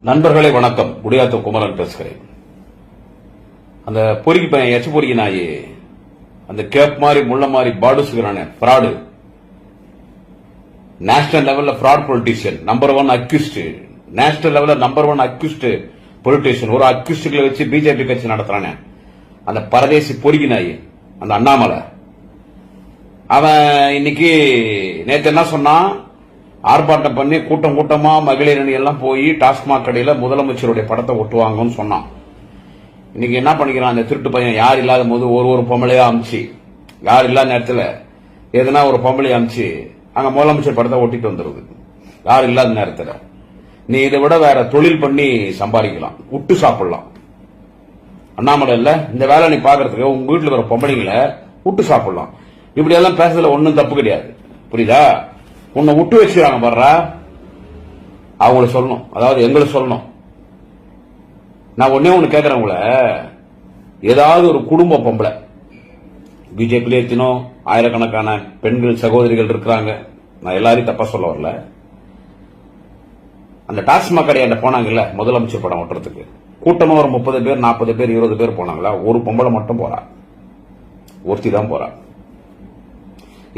நண்பர்களே வணக்கம். குடியாத்த குமரன் பேசுகிறேன். அந்த பொறுக்கி பையன் எச்ச பொறுக்கி நாயி அந்த கேப் மாதிரி முள்ள மாதிரி பாடுசுகிறானே ஃப்ராடு, நேஷனல் லெவல்ல fraud politician, number 1 accused, national லெவல்ல நம்பர் 1 அக்யூஸ்ட் பொலிட்டீஷியன். ஒரு அக்யூஸ்டுகளை வச்சு பிஜேபி கட்சி நடத்துறானே அந்த பரதேசி பொறுக்கி நாயி அந்த அண்ணாமலை. அவன் இன்னைக்கு நேற்று என்ன சொன்னான், ஆர்ப்பாட்டம் பண்ணி கூட்டம் கூட்டமா மகளிர் அணி எல்லாம் போய் டாஸ்மாக் கடையில முதலமைச்சருடைய படத்தை ஒட்டுவாங்கன்னு சொன்னான். இன்னைக்கு என்ன பண்ணிக்கிறான் அந்த திருட்டு பையன், யார் இல்லாத போது ஒரு பொம்பளையா அமிச்சு, யார் இல்லாத நேரத்தில் எதுனா ஒரு பொம்பளையா அமிச்சு அங்க முதலமைச்சர் படத்தை ஒட்டிட்டு வந்துருது. யார் இல்லாத நேரத்தில் நீ இதை விட வேற தொழில் பண்ணி சம்பாதிக்கலாம், விட்டு சாப்பிடலாம். அண்ணாமலை இல்ல இந்த வேலை நீ பாக்குறதுக்கு உங்க வீட்டுல வர பொம்பளைங்களை விட்டு சாப்பிடலாம். இப்படி எல்லாம் பேசுறதுல ஒன்னும் தப்பு கிடையாது, புரியுதா? உன்னை விட்டு வச்சுக்கிறாங்க பாடுறா, அவங்கள சொல்லணும், அதாவது எங்களை சொல்லணும். நான் ஒன்னே ஒண்ணு கேட்கிறேன் உங்களை, ஏதாவது ஒரு குடும்ப பொம்பளை பிஜேபியிலே தினம் ஆயிரக்கணக்கான பெண்கள் சகோதரிகள் இருக்கிறாங்க, நான் எல்லாரையும் தப்பா சொல்ல வரல. அந்த டாஸ்மாக் கடையாண்ட போனாங்கல்ல முதலமைச்சர் படம் ஓட்டுறதுக்கு, கூட்டமா ஒரு 30 பேர் 40 பேர் 20 பேர் போனாங்களா, ஒரு பொம்பளை மட்டும் போறா, ஒருத்தி தான் போறா.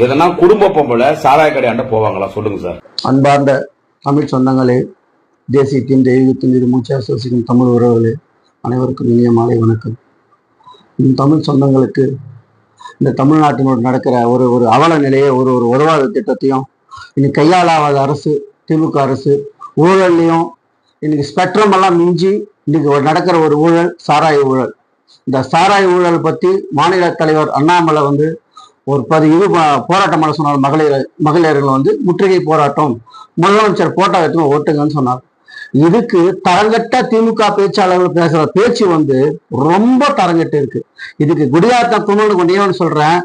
எதனா குடும்ப பொம்பளை சாராய கடையாண்ட போவாங்களா சொல்லுங்க சார்? அன்பார்ந்த தமிழ் சொந்தங்களே, தேசியத்தின் தெய்வத்தின் இது மூச்சு சுவாசிக்கும் தமிழ் உறவுகளே, அனைவருக்கும் இனிய மாலை வணக்கம். தமிழ் சொந்தங்களுக்கு இந்த தமிழ்நாட்டினோடு நடக்கிற ஒரு அவல நிலையை, ஒரு உறவாத திட்டத்தையும், இன்னைக்கு கையாளாத அரசு திமுக அரசு, ஊழல்லையும் இன்னைக்கு ஸ்பெக்ட்ரம் எல்லாம் மிஞ்சி இன்னைக்கு நடக்கிற ஒரு ஊழல் சாராய ஊழல். இந்த சாராய ஊழல் பத்தி மாநில தலைவர் அண்ணாமலை ஒரு போராட்டம் பண்ண சொன்னார். மகளிர்கள் முற்றுகை போராட்டம், முதலமைச்சர் போட்டோ எடுத்து ஓட்டுங்கன்னு சொன்னார். இதுக்கு தரங்கட்ட திமுக பேச்சாளர்கள் பேசுற பேச்சு ரொம்ப தரங்கட்டு இருக்கு. இதுக்கு குடியாத்த குமரன் கொண்டே சொல்றேன்,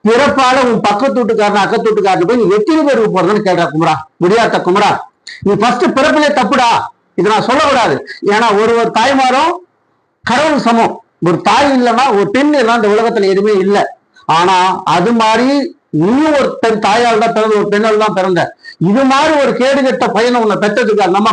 பிறப்பால உன் பக்கத்து வீட்டுக்காரன் அக்கத்து வீட்டுக்காரன் போய் நீ எத்தனை பேருக்கு போறதுன்னு கேட்டா குமரா, குடியாத்த குமரா, நீ ஃபர்ஸ்ட் பிறப்பிலே தப்புடா. இதை நான் சொல்லக்கூடாது. ஏன்னா ஒரு தாய்மாரும் கடவுள் சமம். ஒரு தாய் இல்லைன்னா ஒரு பெண் இல்லைன்னா இந்த உலகத்துல எதுவுமே இல்லை. ஆனா அது மாதிரி நீ ஒரு பெண் தாயால் தான் பிறந்த, ஒரு பெண்ணால் தான் பிறந்த. இது மாதிரி ஒரு கேடு கெட்ட பையனை உன்னை பெற்றதுக்காக நம்ம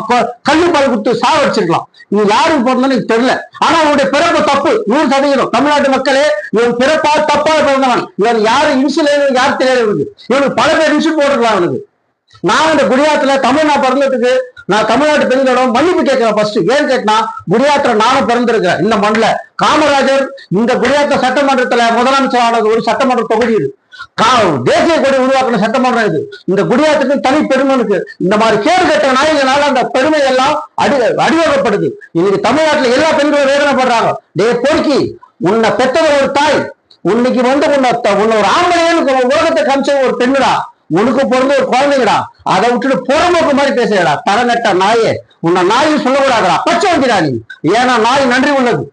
கல்லுப்பால் கொடுத்து சாவடிச்சிருக்கலாம். நீ யாருக்கு போறதுன்னு எனக்கு தெரியல. ஆனா உன்னுடைய பிறப்பு தப்பு 100%. தமிழ்நாட்டு மக்களே, இவன் பிறப்பால் தப்பாக பிறந்தவன். இவன் யாரு இன்சுலேஷன் யார் தெரியாது. இவனுக்கு பல பேர் இன்சூல் போட்டுக்கலாம். அவனுக்கு நான் இந்த குடியாத்துல தமிழ்நாடு பிறந்ததுக்கு நான் தமிழ்நாட்டு பெண்களிடம் மன்னிப்பு கேட்கிறேன். ஃபர்ஸ்ட் ஏன் கேட்டா, குடியாத்துல நானும் பிறந்திருக்கிறேன். இந்த மண்ணில காமராஜர் இந்த குடியாத்த சட்டமன்றத்துல முதலமைச்சரானது ஒரு சட்டமன்ற தொகுதி இது. தேசிய கொடி உருவாக்கின சட்டமன்றம் இது. இந்த குடியாத்துக்கு தனி பெருமை இருக்கு. இந்த மாதிரி கேடு கட்ட நாயகனால அந்த பெருமை எல்லாம் அடிவகப்படுது. இன்னைக்கு தமிழ்நாட்டுல எல்லா பெண்களும் வேதனைப்படுறாங்க. டே பொறுக்கி, உன்னை பெற்றது ஒரு தாய், உன்னைக்கு உன்னை ஒரு ஆம்பளைன்னு உலகத்தை காமிச்ச ஒரு பெண்ணுடா, உனக்கு பிறந்த ஒரு குழந்தைங்கடா. அதை விட்டுட்டு புறம்போக்கு மாதிரி பேசுறா தரங்கட்ட நாயே. உன்னை நாய் சொல்லக்கூடாதா, பச்சை வந்திரா நீ. ஏன்னா நாய் நன்றி உள்ளது,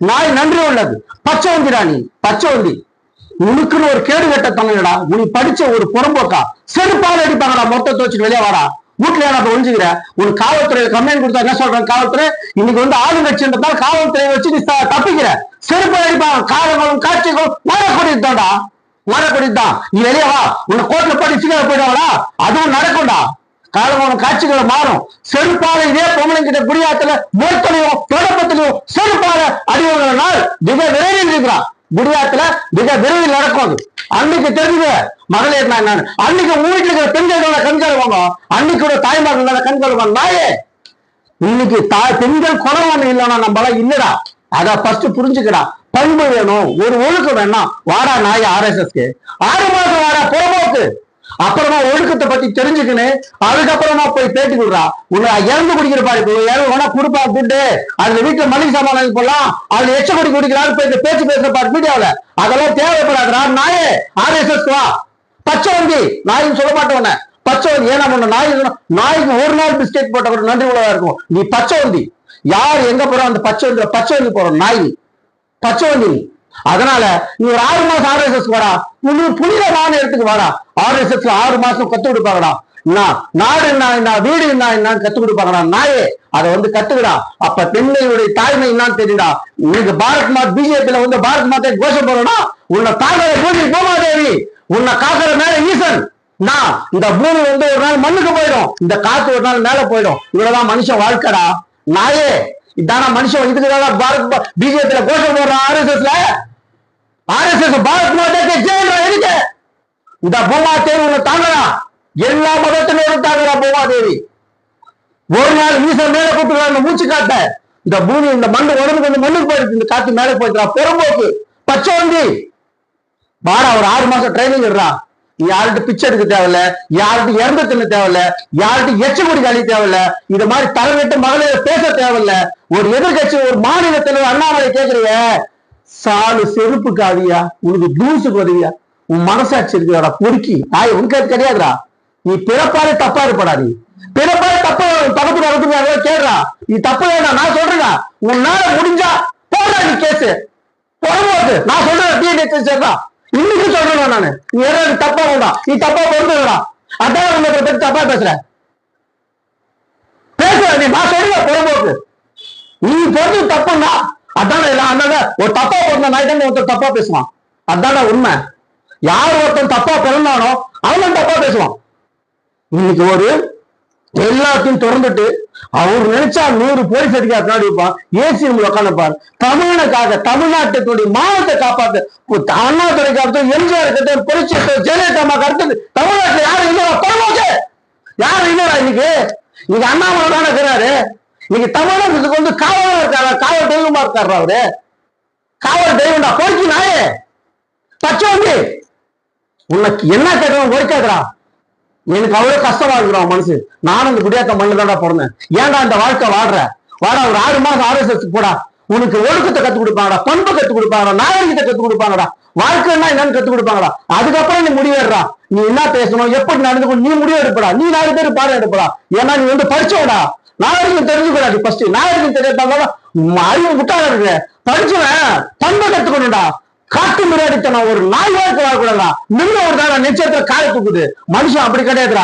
நாய் நன்றி உள்ளது. பச்சை வந்திரா நீ, பச்சை வந்தி. உனக்குன்னு ஒரு கேடு கட்ட தமிழடா. நீ படிச்ச ஒரு புறம்போக்கா, செருப்பால அடிப்பாங்கடா. மொத்தத்தை வச்சுட்டு வெளியே வாடா. வீட்டுல ஏன்னா ஒழிஞ்சுக்கிற. உனக்கு காவல்துறையில கம்ப்ளைண்ட் கொடுத்தா என்ன சொல்றேன், காவல்துறை இன்னைக்கு ஆளுங்கட்சின்றதால காவல்துறையை வச்சு நீ தப்பிக்கிற. செருப்பால அடிப்பாங்க. காலங்களும் காட்சிகளும் மரக்கூடியதான்டா, மரக்கூடியதான். நீ வெளியே வா, உன்னை கோர்ட்ல போட்டு சிக்கல போயிடுவாங்களா, அதுவும் நடக்கும்டா. காலங்களும் காட்சிகளை மாறும். செருப்பால இதே பொம்பளைங்கிட்ட குடியாத்துல மொத்தலையும் தொடப்பத்திலையும் செருப்பால அடிவங்களால் மிக விரைவில் இருக்கிறான். குடியாத்துல மிக விரைவில் நடக்கும். அன்னைக்கு தெரிஞ்சு மகளிர் நான் அன்னைக்கு உங்க வீட்டுல இருக்கிற பெண்களோட கண்காணிவாங்க, அன்னைக்கு தாய்மார்களோட கண்காணிவாங்க. நாயே, இன்னைக்கு பெண்கள் குறவான இல்லைன்னா நம்மள இல்லடா. அத ஃபர்ஸ்ட் புரிஞ்சுக்கடா. பண்பு வேணும், ஒரு ஒழுக்கம் வேணும். வாடா நாய RSSக்கு 6 மாசம் வாடா புறம்போக்கு. அப்புறமா ஒழுக்கத்தை பத்தி தெரிஞ்சுக்கணும். அதுக்கப்புறமா போய் பேட்டி கொடுறா. உன்னை இறந்து குடிக்கிற பாரு வேணா கொடுப்பா துட்டு. அதுல வீட்டுல மளிகை சாமான போடலாம், அதுல எச்ச குடி குடிக்கிறாரு பேச்சு பேசுற பாரு மீடியாவில. அதெல்லாம் தேவைப்படாதா நாயே. RSS வா, பச்சை வந்தி. நாயின்னு சொல்ல மாட்டோம், பச்சை வந்தி. ஏன்னா முன்ன நாய்க்கு ஒரு நாள் பிஸ்கெட் போட்ட கூட நன்றி உள்ளதா இருக்கும். நீ பச்சை வந்தி. யார் எங்க போறோம் அந்த பச்சை வந்தி போறோம் நாய், பச்சை வந்தி. அதனால நீ ஒரு 6 மாசம் RSS வாடா, உங்களுக்கு புனிதமான இடத்துக்கு வாடா. RSSல 6 மாசம் கத்து கொடுப்பாங்கடா. நாடு என்ன, வீடு என்னன்னு கத்து கொடுப்பாங்கடா நாயே. அதை கத்துக்கடா. அப்ப பெண்களுடைய தாய்மை என்னன்னு தெரியுடா. இன்னைக்கு பாரத் மாத் பிஜேபியில பாரத் மாத்தை கோஷம் போறோம்னா, உன்னை தாக்குற பூமி பூமாதேவி, உன்னை காக்குற மேல ஈசன். இந்த பூமி ஒரு நாள் மண்ணுக்கு போயிடும், இந்த காத்து ஒரு நாள் மேல போயிடும். இவ்வளவுதான் மனுஷன் வாழ்க்கைடா. நாயே இதான மனுஷன் இதுக்குதான் பாரத் பிஜேபியில கோஷம் போடுறான் ஆர்எஸ்எஸ் பாரத் மாதாக்கு ஜெய் எதுக்கு இந்த பூமாதேவி உன்னை தாங்கலாம் எல்லா மதத்தினரும் தாங்கறா பூமாதேவி ஒரு நாள் ஈசன் மேல கூப்பிட்டு மூச்சு காட்ட இந்த பூமி இந்த மண்ணு உடம்புக்கு இந்த மண்ணுக்கு போயிருக்கு இந்த காத்து மேல போயிடுறா பெரும்போக்கு பச்சை வண்டி பாரா ஒரு 6 மாசம் ட்ரைனிங் இருறா நீ யார்கிட்ட பிச்சை எடுக்க தேவையில்ல யார்கிட்ட இறந்து தின்ன தேவையில்ல யார்கிட்ட எச்சமுடி கழி தேவையில்ல இது மாதிரி தலைவிட்டு மகளிர் பேச தேவையில்ல ஒரு எதிர்கட்சி ஒரு மாநில தலைவர் அண்ணாமலை கேட்கறீங்க சாலு செருப்பு காவியா உனக்கு தூசுக்கு உதவியா உன் மனசாட்சி இருக்கிறாடா பொறுக்கி தாய் உனக்கு அது கிடையாதுடா நீ பிறப்பாலே தப்பா இருப்படா நீ பிறப்பாலே தப்பா பக்கத்துல வரதுக்கு கேடுறா நீ தப்பு வேண்டாம் நான் சொல்றேன் உன்னால முடிஞ்சா போடுறா நீ கேஸ் போடும்போது நான் சொல்றேன் டிஎன்ஏ சேர்றா இன்னைக்கு சொல்றேன் நானு நீ ஏதாவது தப்பா வேண்டாம் நீ தப்பா பொறுத்துடா அதான் உங்களை பத்தி தப்பா பேசுற நீ நான் சொல்றேன் பொறும்போக்கு நீ பொறுத்து தப்புன்னா அதான அண்ணா ஒரு தப்பா பிறந்த நாய்தான் ஒருத்தர் தப்பா பேசுவான் அதான உண்மை யார் ஒருத்தன் தப்பா பிறந்தானோ அவன் தப்பா பேசுவான் இன்னைக்கு ஒரு எல்லாத்தையும் திறந்துட்டு அவர் நினைச்சா 100 போலீஸ் அதிகாரி பின்னாடி வைப்பான் ஏசி உட்காந்துப்பார் தமிழனுக்காக தமிழ்நாட்டுடைய மானத்தை காப்பாத்து அண்ணாதுரை காத்து எம்ஜிஆர் கருத்து புரட்சி ஜெயலலிதா அம்மா கருத்து தமிழ்நாட்டுல யாரும் இல்லையா பரவாயில்ல யாரும் இல்லையா இன்னைக்கு அண்ணாமலை தானே இருக்கிறாரு இன்னைக்கு தமிழகத்துக்கு வந்து காவலா இருக்காரா காவல் தெய்வமா இருக்காரு அவரு காவல் தெய்வம்டா போய்க்கு நாயே பச்சை வந்து உனக்கு என்ன கேட்கணும் ஒழிக்காதுடா எனக்கு அவ்வளவு கஷ்டமா இருக்கிறான் மனசு நானும் இந்த குடியாத்த மண்ணு தான்டா பிறந்தேன் ஏன்டா இந்த வாழ்க்கை வாடுற ஒரு 6 மாசம் ஆர்எஸ்எஸ் போடா உனக்கு ஒழுக்கத்தை கத்துக் கொடுப்பாங்கடா பண்பை கத்துக் கொடுப்பாங்கடா நாகரிகத்தை கத்துக் கொடுப்பாங்கடா வாழ்க்கைன்னா என்னன்னு கத்துக் கொடுப்பாங்கடா அதுக்கப்புறம் நீ முடிவேறா நீ என்ன பேசணும் எப்படி நடந்து நீ முடிவு எடுப்படா நீ 4 பேர் பாடம் எடுப்படா ஏன்னா நீ வந்து படிச்சவடா நாகரிகம் தெரிஞ்சுக்கூடாது ஃபர்ஸ்ட் நாகரிகம் தெரியாத அறிவு விட்டாங்க இருக்கு படிச்சுவேன் பண்பை கத்துக்கணும்டா காட்டு மிராடித்தனம் ஒரு நாய் வாழ்க்கை வாழக்கூடாதா நின்று ஒரு தான் நிச்சயத்துல காலை தூக்குது மனுஷன் அப்படி கிடையாதுடா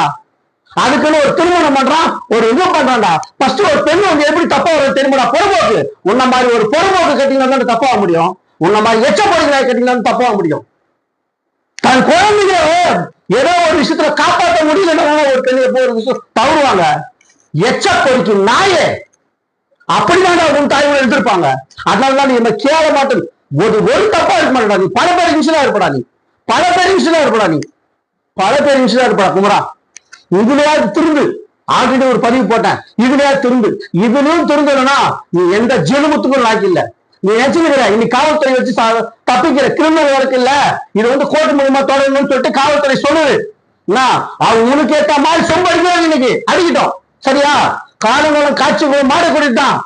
அதுக்குன்னு ஒரு திருமணம் பண்றான் ஒரு இது பண்றான்டா ஃபர்ஸ்ட் ஒரு பெண் வந்து எப்படி தப்பா ஒரு தெரியுமாடா பொறுப்போக்கு உன்ன மாதிரி ஒரு பொறுப்போக்கு கட்டிங்கன்னா தப்பாக முடியும் உன்ன மாதிரி எச்சப்படுகிற கட்டிங்கன்னா தப்பாக முடியும் தன் குழந்தைங்க ஏதோ ஒரு விஷயத்துல காப்பாற்ற முடியலன்னா ஒரு பெண் எப்போ ஒரு விஷயம் தவறுவாங்க எச்சப்பொறிக்கும் நாயே அப்படிதான் உன் தாய்மொழி எடுத்திருப்பாங்க அதனாலதான் நீ என்ன கேள மாட்டேன் ஒரு தப்பா இருக்க மாட்டா நீ பல பேர் நிமிஷம் இருப்படா நீ பல பேர் நிமிஷம் இருப்படா குமரா இதுலயாவது திருந்து ஆல்ரெடி ஒரு பதிவு போட்டேன் இதுலயாவது திருந்து இதுலயும் திருந்தனா நீ எந்த ஜெனுமத்துக்கும் லாக்கி இல்ல நீ நினைச்சுக்கிற இன்னைக்கு காவல்துறை வச்சு தப்பிக்கிற கிரிமினல் வழக்கு இல்ல இது வந்து கோர்ட் மூலமா தொடரணும்னு சொல்லிட்டு காவல்துறை சொல்லுது அவங்க உனக்கு ஏத்த மாதிரி சொம்படிக்கிறாங்க இன்னைக்கு அடிக்கிட்டோம் சரியா காலங்களும் காட்சிகளும் மாறக்கூடியதுதான்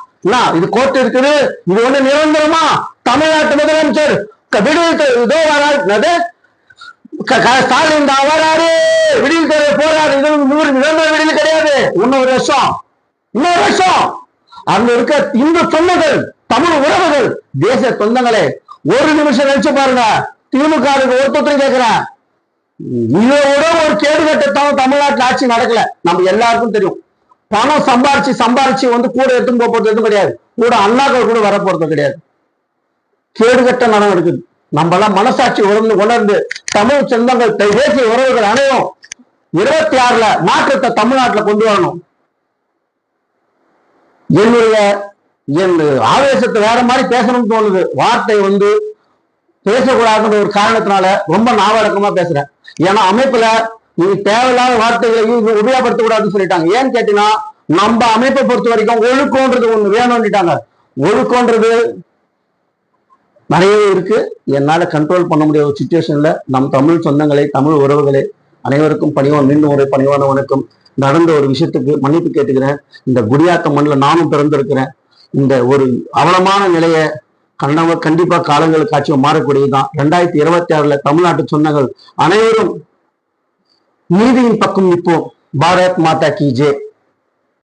இது கோர்ட் இருக்குது இது ஒண்ணு நிரந்தரமா தமிழ்நாட்டு முதலமைச்சர் இதோ வராது ஸ்டாலின் தான் வராரு விடியல் துறை போறாரு இது நிரந்தர விடியல் கிடையாது இன்னொரு வருஷம் அங்க இருக்க இந்து சொந்தங்கள் தமிழ் உறவுகள் தேச சொந்தங்களே ஒரு நிமிஷம் நினைச்சு பாருங்க திமுக ஒருத்தர் கேட்கிறேன் இதோட ஒரு கேடுகட்டத்தான் தமிழ்நாட்டில் ஆட்சி நடக்கல நம்ம எல்லாருக்கும் தெரியும் பணம் சம்பாரிச்சு வந்து கூட எடுத்துன்னு போறது எதுவும் கிடையாது கூட அண்ணாக்கள் கூட வர போறது கிடையாது கேடுகட்ட நடம் இருக்குது நம்ம எல்லாம் மனசாட்சி உணர்ந்து தமிழ் சொந்தங்கள் தேசிய உறவுகள் அனைவரும் 26ல மாற்றத்தை தமிழ்நாட்டில் கொண்டு வரணும் என் ஆவேசத்தை வேற மாதிரி பேசணும்னு தோணுது வார்த்தை வந்து பேசக்கூடாதுன்ற ஒரு காரணத்தினால ரொம்ப நாவடக்கமா பேசுறேன் ஏன்னா அமைப்புல நீங்க தேவையில்லாத வார்த்தைகளை உபயோகப்படுத்தக்கூடாதுன்னு சொல்லிட்டாங்க ஏன்னு கேட்டீங்கன்னா நம்ம அமைப்பை பொறுத்த வரைக்கும் ஒழுக்கம்ன்றது ஒண்ணு வேணும்னுட்டாங்க ஒழுக்கம்ன்றது நிறைய இருக்கு என்னால கண்ட்ரோல் பண்ண முடியாத ஒரு சுச்சுவேஷன்ல நம் தமிழ் சொந்தங்களே தமிழ் உறவுகளே அனைவருக்கும் மீண்டும் ஒரு பணிவான வணக்கம் நடந்த ஒரு விஷயத்துக்கு மன்னிப்பு கேட்டுக்கிறேன் இந்த குடியாத்த மண்ணில் நானும் பிறந்திருக்கிறேன் இந்த ஒரு அவலமான நிலையை கண்டிப்பா காலங்களுக்கு ஆட்சியும் மாறக்கூடியதுதான் 2026ல தமிழ்நாட்டு சொந்தங்கள் அனைவரும் நீதியின் பக்கம் நிற்போம் பாரத் மாதா கி ஜெய்